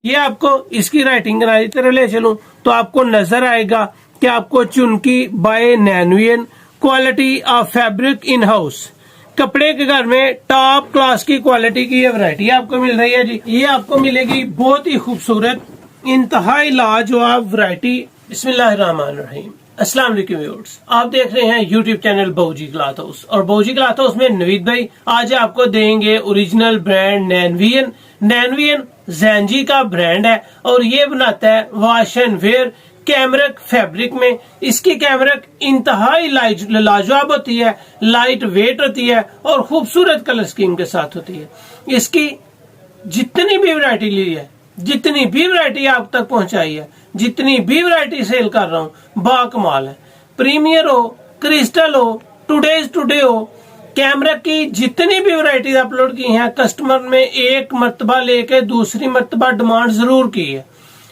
ये आपको इसकी राइटिंग की तरह ले चलूं तो आपको नजर आएगा कि आपको चुनकी बाय नैनवियन quality of fabric in house कपड़े के घर में टॉप क्लास की क्वालिटी की ये वैरायटी आपको मिल रही है जी। ये आपको मिलेगी बहुत ही खूबसूरत इंतहाई लाजवाब वैरायटी। बिस्मिल्लाहिर्रहमानिर्रहीम। अस्सलाम वालेकुम व्यूअर्स, आप देख रहे हैं यूट्यूब चैनल बाऊजी क्लॉथ हाउस और बाऊजी क्लॉथ हाउस में नवीद भाई आज आपको देंगे ओरिजिनल ब्रांड नैनवियन। नैनवियन जैनजी का ब्रांड है और ये बनाता है wash and where cambric fabric में। इसकी कैमरक इंतहाई लाजवाब होती है, लाइट वेट होती है और खूबसूरत कलर स्कीम के साथ होती है। इसकी जितनी भी वैरायटी ली है, जितनी भी वैरायटी आप तक पहुंचाई है, जितनी भी वैरायटी सेल कर रहा हूं, बाकमाल है। प्रीमियर हो, क्रिस्टल हो, टुडे हो, कैमरा की जितनी भी वैरायटी अपलोड की हैं, कस्टमर ने एक मर्तबा लेके दूसरी मर्तबा डिमांड जरूर की है।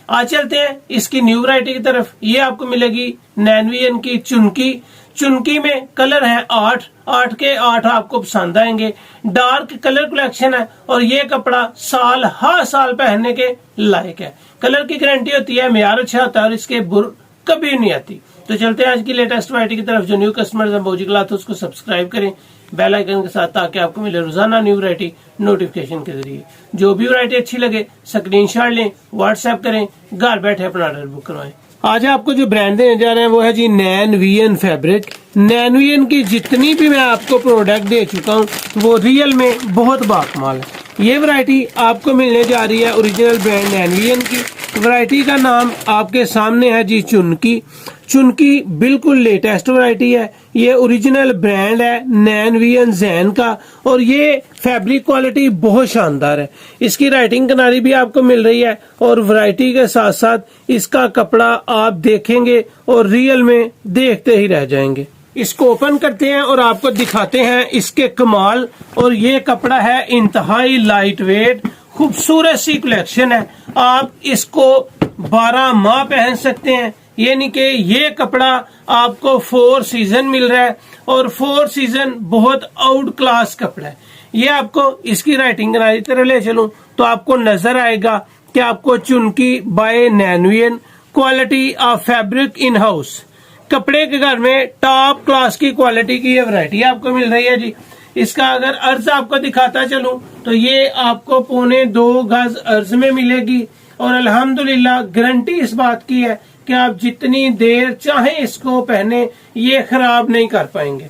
आज चलते हैं इसकी न्यू वैरायटी की तरफ। ये आपको मिलेगी नैनवियन की चुनकी। चुनकी में कलर है 8 के 8 आपको पसंद आएंगे। डार्क कलर कलेक्शन है और ये कपड़ा साल हर साल पहनने के लायक है। कलर की गारंटी होती है, मेयार अच्छा होता है और इसके बुर कभी नहीं आती। तो चलते हैं आज की लेटेस्ट वैरायटी की तरफ। जो न्यू कस्टमर्स हैं बाऊजी क्लॉथ उसको सब्सक्राइब करें बेल आइकन के साथ, ताकि आपको मिले रोजाना न्यू वैरायटी नोटिफिकेशन के जरिए। जो भी वैरायटी अच्छी लगे स्क्रीनशॉट लें, व्हाट्सएप करें, घर बैठे अपना ऑर्डर बुक करवाएं। आज आपको जो ब्रांड देने जा रहे हैं वो है जी नैनवियन फैब्रिक। नैनवियन की जितनी भी मैं आपको प्रोडक्ट दे चुका हूँ वो रियल में बहुत बाकमाल है। ये वैरायटी आपको मिलने जा रही है ओरिजिनल ब्रांड नैनवियन की। वैरायटी का नाम आपके सामने है जी चुनकी। चुनकी बिल्कुल लेटेस्ट वैरायटी है। ये ओरिजिनल ब्रांड है नैनवियन जैन का और ये फैब्रिक क्वालिटी बहुत शानदार है। इसकी राइटिंग किनारी भी आपको मिल रही है और वैरायटी के साथ साथ इसका कपड़ा आप देखेंगे और रियल में देखते ही रह जाएंगे। इसको ओपन करते हैं और आपको दिखाते हैं इसके कमाल। और ये कपड़ा है इंतहाई लाइट वेट, खूबसूरत सी कलेक्शन है। आप इसको 12 माह पहन सकते हैं। ये नहीं कि ये कपड़ा आपको 4 सीजन मिल रहा है और 4 सीजन बहुत आउट क्लास कपड़ा है। ये आपको इसकी राइटिंग की तरह ले चलूं तो आपको नजर आएगा कि आपको चुनकी बाय नैनवियन quality of fabric in house कपड़े के घर में टॉप क्लास की क्वालिटी की ये वैरायटी आपको मिल रही है जी। इसका अगर अर्ज आपको दिखाता चलूं तो ये आपको 1.25 गज अर्ज में मिलेगी और अल्हम्दुलिल्लाह गारंटी इस बात की है कि आप जितनी देर चाहे इसको पहने ये खराब नहीं कर पाएंगे।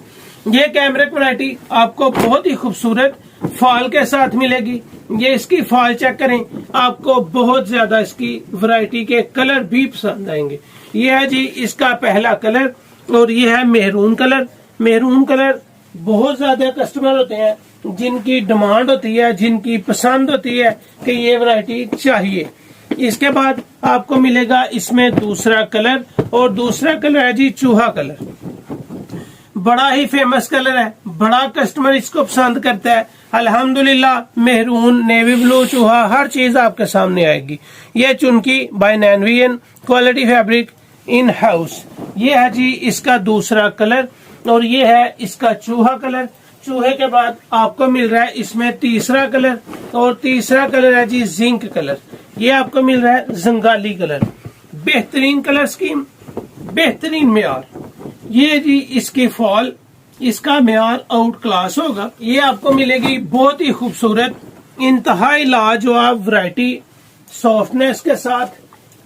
ये कैमरिक वैरायटी आपको बहुत ही खूबसूरत फॉल के साथ मिलेगी। ये इसकी फॉल चेक करें, आपको बहुत ज्यादा इसकी वैरायटी के कलर भी पसंद आएंगे। ये है जी इसका पहला कलर और ये है मेहरून कलर। मेहरून कलर बहुत ज्यादा कस्टमर होते हैं जिनकी डिमांड होती है, जिनकी पसंद होती है कि ये वैरायटी चाहिए। इसके बाद आपको मिलेगा इसमें दूसरा कलर और दूसरा कलर है जी चूहा कलर। बड़ा ही फेमस कलर है, बड़ा कस्टमर इसको पसंद करता है। अल्हम्दुलिल्लाह मेहरून, नेवी ब्लू, चूहा हर चीज आपके सामने आएगी। ये चुनकी बाय नैनवियन क्वालिटी फैब्रिक इन हाउस। ये है जी इसका दूसरा कलर और ये है इसका चूहा कलर। चूहे के बाद आपको मिल रहा है इसमें तीसरा कलर और तीसरा कलर है जी जिंक कलर। ये आपको मिल रहा है जंगाली कलर। बेहतरीन कलर स्कीम, बेहतरीन मेयार। ये जी इसकी फॉल, इसका मेयार आउट क्लास होगा। ये आपको मिलेगी बहुत ही खूबसूरत इंतहाई लाजवाब वैरायटी, सॉफ्टनेस के साथ,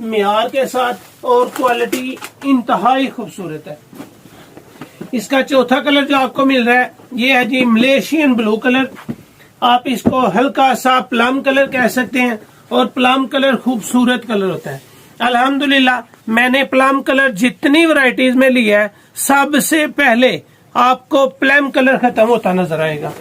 मेयार के साथ और क्वालिटी इंतहाई खूबसूरत है। इसका चौथा कलर जो आपको मिल रहा है ये है जी मलेशियन ब्लू कलर। आप इसको हल्का सा प्लम कलर कह सकते हैं और प्लम कलर खूबसूरत कलर होता है। अल्हम्दुलिल्लाह मैंने प्लम कलर जितनी वैरायटीज में लिया है सबसे पहले आपको प्लम कलर खत्म होता नजर आएगा।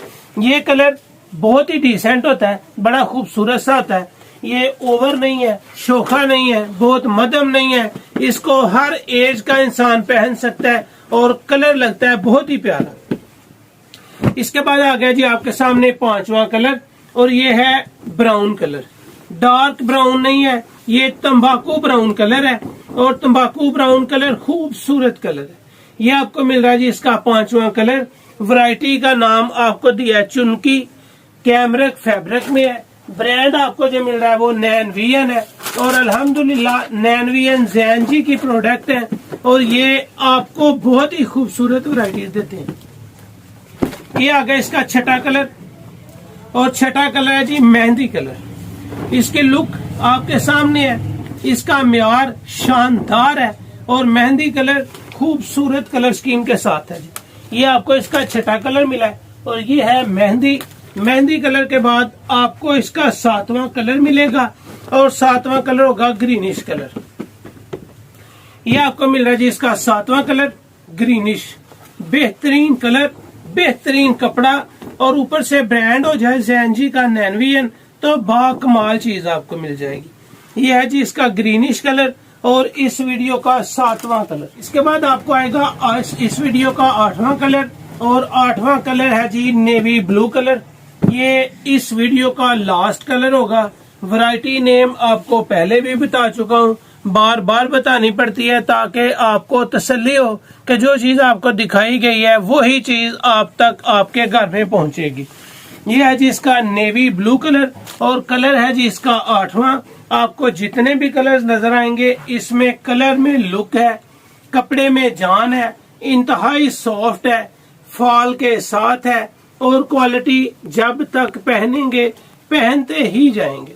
ये कलर बहुत ही डिसेंट होता है, बड़ा खूबसूरत सा होता है। ये ओवर नहीं है, शोखा नहीं है, बहुत मध्यम नहीं है। इसको हर एज का इंसान पहन सकता है और कलर लगता है बहुत ही प्यारा। इसके बाद आ गया जी आपके सामने 5वां कलर और ये है ब्राउन कलर। डार्क ब्राउन नहीं है, ये तंबाकू ब्राउन कलर है और तंबाकू ब्राउन कलर खूबसूरत कलर है। ये आपको मिल रहा है जी इसका 5वां कलर। वैरायटी का नाम आपको दिया है चुनकी, कैमरिक फैब्रिक में है। ब्रांड आपको जो मिल रहा है वो नैनवियन है और अल्हम्दुलिल्लाह नैनवियन जैन जी की प्रोडक्ट है और ये आपको बहुत ही खूबसूरत वैरायटीज देते हैं। ये आ गया इसका छठा कलर और छठा कलर है जी मेहंदी कलर। इसकी लुक आपके सामने है, इसका म्यार शानदार है और मेहंदी कलर खूबसूरत कलर स्कीम के साथ है जी। ये आपको इसका छठा कलर मिला है और ये है मेहंदी कलर के बाद आपको इसका 7वां कलर मिलेगा और 7वां कलर होगा ग्रीनिश कलर। ये आपको मिल रहा है जी इसका 7वां कलर ग्रीनिश। बेहतरीन कलर, बेहतरीन कपड़ा और ऊपर से ब्रांड हो जाए जैन जी का नैनवियन तो बाकमाल चीज आपको मिल जाएगी। ये है जी इसका ग्रीनिश कलर और इस वीडियो का 7वां कलर। इसके बाद आपको आएगा इस वीडियो का 8वां कलर और 8वां कलर है जी नेवी ब्लू कलर। ये इस वीडियो का लास्ट कलर होगा। वैरायटी नेम आपको पहले भी बता चुका हूँ, बार बार बतानी पड़ती है ताकि आपको तसल्ली हो कि जो चीज आपको दिखाई गई है वही चीज आप तक आपके घर में पहुंचेगी। ये है जी इसका नेवी ब्लू कलर और कलर है जी इसका 8वां। आपको जितने भी कलर्स नजर आएंगे इसमें कलर में लुक है, कपड़े में जान है, इंतहाई सॉफ्ट है, फॉल के साथ है और क्वालिटी जब तक पहनेंगे पहनते ही जाएंगे।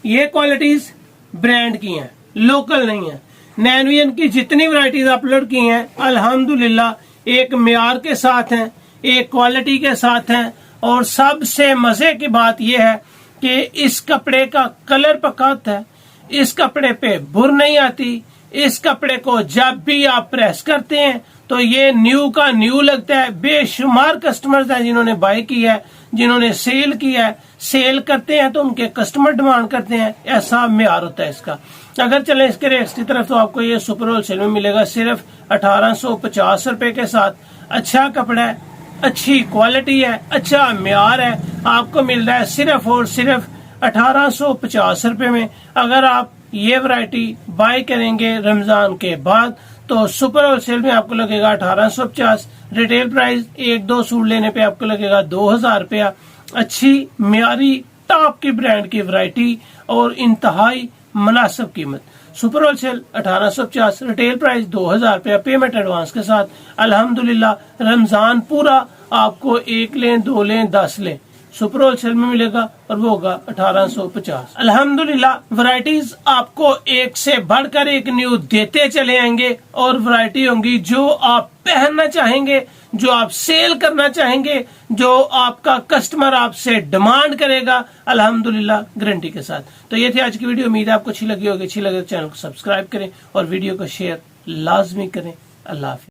ये क्वालिटीज ब्रांड की हैं, लोकल नहीं है। नैनवियन की जितनी वैरायटीज अपलोड की हैं अल्हम्दुलिल्लाह एक म्यार के साथ हैं, एक क्वालिटी के साथ हैं और सबसे मजे की बात यह है कि इस कपड़े का कलर पकाता है, इस कपड़े पे बुर नहीं आती, इस कपड़े को जब भी आप प्रेस करते हैं तो ये न्यू का न्यू लगता है। बेशुमार कस्टमर्स हैं जिन्होंने बाय किया है, जिन्होंने सेल किया है, सेल करते हैं तो उनके कस्टमर डिमांड करते हैं, ऐसा म्यार होता है इसका। अगर चले इसके रेट्स की तरफ तो आपको ये सुपर होलसेल में मिलेगा सिर्फ 1850 रुपए के साथ। अच्छा कपड़ा है, अच्छी क्वालिटी है, अच्छा म्यार है, आपको मिल रहा है सिर्फ और सिर्फ 1850 रुपए में। अगर आप ये वैरायटी बाय करेंगे रमजान के बाद तो सुपर होलसेल में आपको लगेगा 1850। रिटेल प्राइस 1-2 सूट लेने पे आपको लगेगा 2000 रुपया। अच्छी म्यारी टॉप की ब्रांड की वैरायटी और इंतहाई मुनासिब कीमत। सुपर होलसेल 1850, रिटेल प्राइस 2000 रुपया, पेमेंट एडवांस के साथ। अल्हम्दुलिल्लाह रमजान पूरा आपको 1 लें 2 लें 10 लें सुपर होलसेल में मिलेगा और वो होगा 1850। अल्हम्दुलिल्लाह वैरायटीज आपको एक से बढ़कर एक न्यू देते चले आएंगे और वैरायटी होंगी जो आप पहनना चाहेंगे, जो आप सेल करना चाहेंगे, जो आपका कस्टमर आपसे डिमांड करेगा अल्हम्दुलिल्लाह गारंटी के साथ। तो ये थी आज की वीडियो, उम्मीद है आपको अच्छी लगी होगी। अच्छी लगे तो चैनल को सब्सक्राइब करें और वीडियो को शेयर लाजमी करें। अल्लाह हाफिज़।